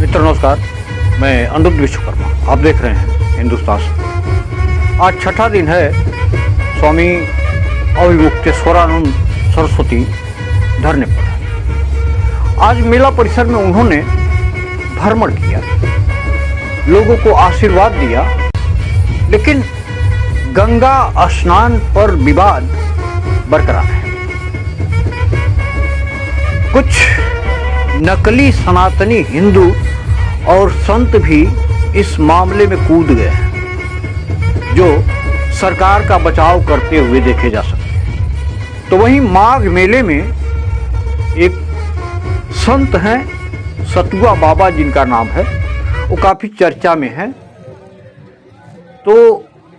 मित्र नमस्कार, मैं अनिरुद्ध विश्वकर्मा। आप देख रहे हैं हिंदुस्तान। आज छठा दिन है स्वामी अविमुक्तेश्वरानंद सरस्वती धरने पर। आज मेला परिसर में उन्होंने भ्रमण किया, लोगों को आशीर्वाद दिया, लेकिन गंगा स्नान पर विवाद बरकरार है। कुछ नकली सनातनी हिंदू और संत भी इस मामले में कूद गए हैं, जो सरकार का बचाव करते हुए देखे जा सकते हैं। तो वहीं माघ मेले में एक संत हैं, सतुआ बाबा जिनका नाम है, वो काफी चर्चा में है। तो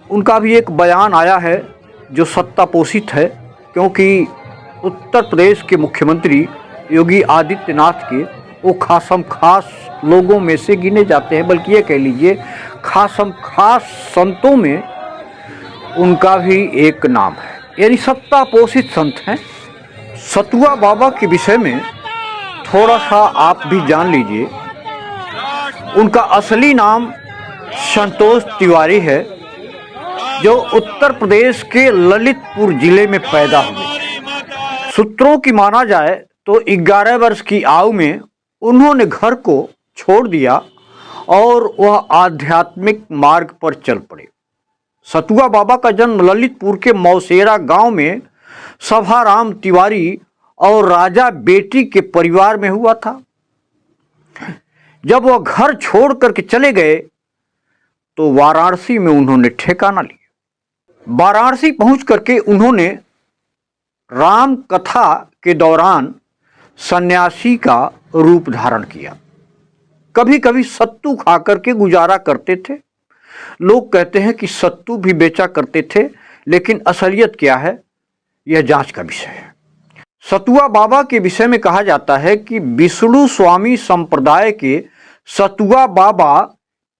उनका भी एक बयान आया है जो सत्तापोषित है, क्योंकि उत्तर प्रदेश के मुख्यमंत्री योगी आदित्यनाथ के वो खासम खास लोगों में से गिने जाते हैं, बल्कि ये कह लीजिए खासम खास संतों में उनका भी एक नाम है, यानी सत्तापोषित संत हैं। सतुआ बाबा के विषय में थोड़ा सा आप भी जान लीजिए। उनका असली नाम संतोष तिवारी है, जो उत्तर प्रदेश के ललितपुर जिले में पैदा हुए। सूत्रों की माना जाए तो 11 वर्ष की आयु में उन्होंने घर को छोड़ दिया और वह आध्यात्मिक मार्ग पर चल पड़े। सतुआ बाबा का जन्म ललितपुर के मौसेरा गांव में सभाराम तिवारी और राजा बेटी के परिवार में हुआ था। जब वह घर छोड़ करके चले गए तो वाराणसी में उन्होंने ठिकाना लिया। वाराणसी पहुंच करके उन्होंने राम कथा के दौरान सन्यासी का रूप धारण किया। कभी कभी सत्तू खा करके गुजारा करते थे। लोग कहते हैं कि सत्तू भी बेचा करते थे, लेकिन असलियत क्या है यह जांच का विषय है। सतुआ बाबा के विषय में कहा जाता है कि विष्णु स्वामी संप्रदाय के सतुआ बाबा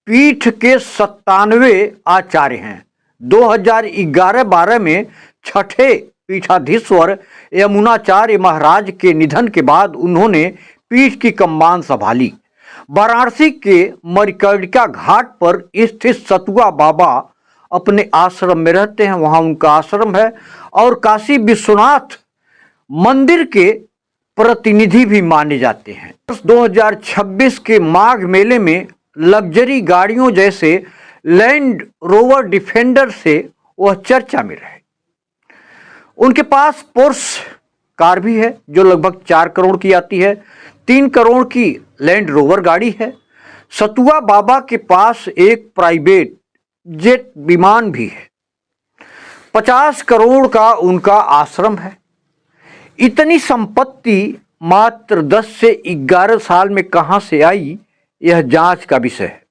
पीठ के 97 आचार्य हैं। 2011-12 में छठे पीठाधीश्वर यमुनाचार्य महाराज के निधन के बाद उन्होंने पीठ की कमान संभाली। वाराणसी के मरिकर्णिका घाट पर स्थित सतुआ बाबा अपने आश्रम में रहते हैं, वहां उनका आश्रम है, और काशी विश्वनाथ मंदिर के प्रतिनिधि भी माने जाते हैं। 2026 के माघ मेले में लग्जरी गाड़ियों जैसे लैंड रोवर डिफेंडर से वह चर्चा में रहे। उनके पास पोर्श कार भी है जो लगभग 4 करोड़ की आती है। 3 करोड़ की लैंड रोवर गाड़ी है। सतुआ बाबा के पास एक प्राइवेट जेट विमान भी है। 50 करोड़ का उनका आश्रम है। इतनी संपत्ति मात्र 10 से 11 साल में कहां से आई, यह जांच का विषय है।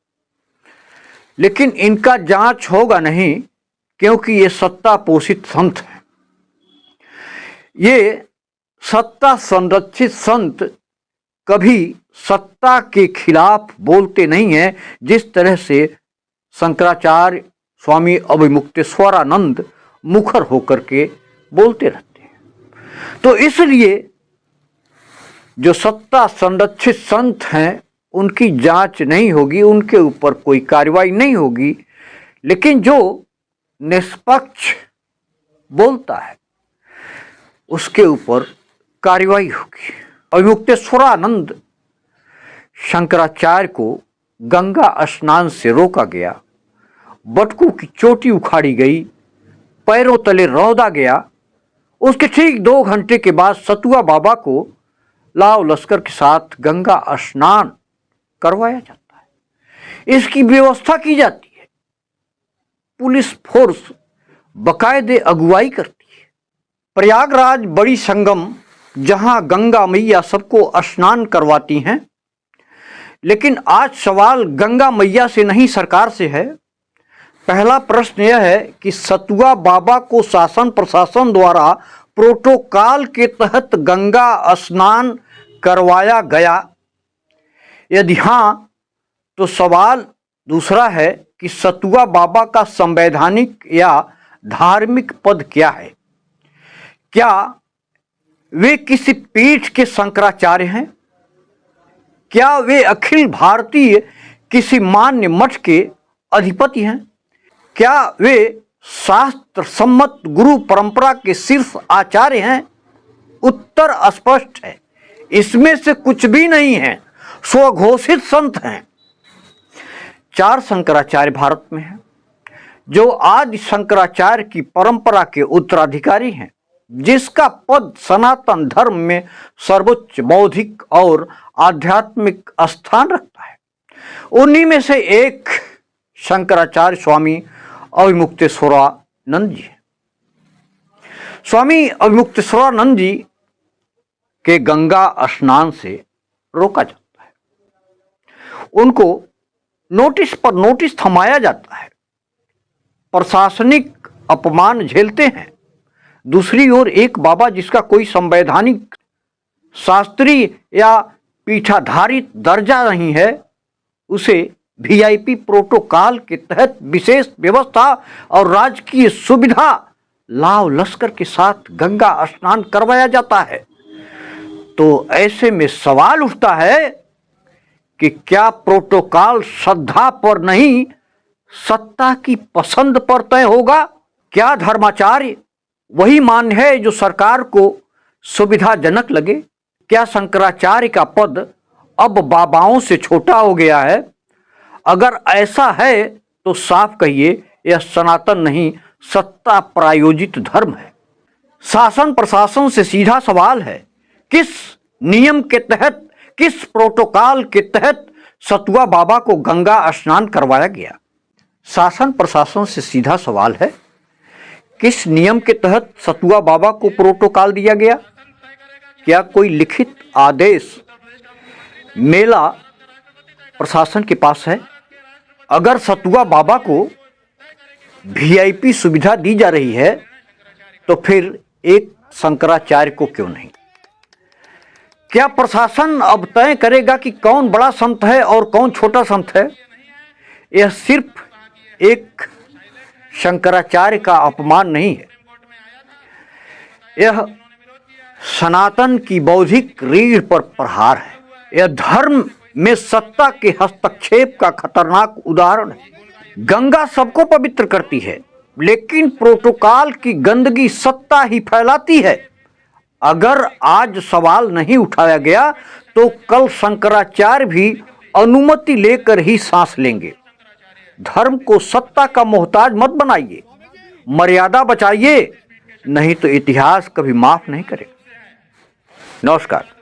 लेकिन इनका जांच होगा नहीं, क्योंकि ये सत्ता पोषित संत हैं। ये सत्ता संरक्षित संत कभी सत्ता के खिलाफ बोलते नहीं हैं, जिस तरह से शंकराचार्य स्वामी अविमुक्तेश्वरानंद मुखर होकर के बोलते रहते हैं। तो इसलिए जो सत्ता संरक्षित संत हैं उनकी जांच नहीं होगी, उनके ऊपर कोई कार्रवाई नहीं होगी, लेकिन जो निष्पक्ष बोलता है उसके ऊपर कार्रवाई होगी। अविमुक्तेश्वरानंद शंकराचार्य को गंगा स्नान से रोका गया, बटुकों की चोटी उखाड़ी गई, पैरों तले रौंदा गया। उसके ठीक 2 घंटे के बाद सतुआ बाबा को लाव लश्कर के साथ गंगा स्नान करवाया जाता है। इसकी व्यवस्था की जाती है। पुलिस फोर्स बाकायदे अगुवाई करती है। प्रयागराज बड़ी संगम, जहां गंगा मैया सबको स्नान करवाती हैं। लेकिन आज सवाल गंगा मैया से नहीं, सरकार से है। पहला प्रश्न यह है कि सतुआ बाबा को शासन प्रशासन द्वारा प्रोटोकॉल के तहत गंगा स्नान करवाया गया? यदि हां, तो सवाल दूसरा है कि सतुआ बाबा का संवैधानिक या धार्मिक पद क्या है? क्या वे किसी पीठ के शंकराचार्य हैं क्या वे अखिल भारतीय किसी मान्य मठ के अधिपति हैं? क्या वे शास्त्र सम्मत गुरु परंपरा के शीर्ष आचार्य हैं? उत्तर स्पष्ट है, इसमें से कुछ भी नहीं है। स्वघोषित संत हैं। 4 शंकराचार्य भारत में हैं, जो आदि शंकराचार्य की परंपरा के उत्तराधिकारी हैं, जिसका पद सनातन धर्म में सर्वोच्च बौद्धिक और आध्यात्मिक स्थान रखता है। उन्हीं में से एक शंकराचार्य स्वामी अविमुक्तेश्वरानंद जी हैं। स्वामी अविमुक्तेश्वरानंद जी के गंगा स्नान से रोका जाता है। उनको नोटिस पर नोटिस थमाया जाता है। प्रशासनिक अपमान झेलते हैं। दूसरी ओर एक बाबा जिसका कोई संवैधानिक, शास्त्रीय या पीठाधारित दर्जा नहीं है, उसे वीआईपी प्रोटोकॉल के तहत विशेष व्यवस्था और राजकीय सुविधा लाव लश्कर के साथ गंगा स्नान करवाया जाता है। तो ऐसे में सवाल उठता है कि क्या प्रोटोकॉल श्रद्धा पर नहीं, सत्ता की पसंद पर तय होगा? क्या धर्माचार्य वही मान्य है जो सरकार को सुविधाजनक लगे? क्या शंकराचार्य का पद अब बाबाओं से छोटा हो गया है? अगर ऐसा है तो साफ कहिए, यह सनातन नहीं, सत्ता प्रायोजित धर्म है। शासन प्रशासन से सीधा सवाल है, किस नियम के तहत, किस प्रोटोकॉल के तहत सतुआ बाबा को गंगा स्नान करवाया गया? शासन प्रशासन से सीधा सवाल है, किस नियम के तहत सतुआ बाबा को प्रोटोकॉल दिया गया? क्या कोई लिखित आदेश मेला प्रशासन के पास है? अगर सतुआ बाबा को वीआईपी सुविधा दी जा रही है तो फिर एक शंकराचार्य को क्यों नहीं? क्या प्रशासन अब तय करेगा कि कौन बड़ा संत है और कौन छोटा संत है? यह सिर्फ एक शंकराचार्य का अपमान नहीं है, यह सनातन की बौद्धिक रीढ़ पर प्रहार है। यह धर्म में सत्ता के हस्तक्षेप का खतरनाक उदाहरण है। गंगा सबको पवित्र करती है, लेकिन प्रोटोकॉल की गंदगी सत्ता ही फैलाती है। अगर आज सवाल नहीं उठाया गया तो कल शंकराचार्य भी अनुमति लेकर ही सांस लेंगे। धर्म को सत्ता का मोहताज मत बनाइए, मर्यादा बचाइए, नहीं तो इतिहास कभी माफ नहीं करेगा। नमस्कार।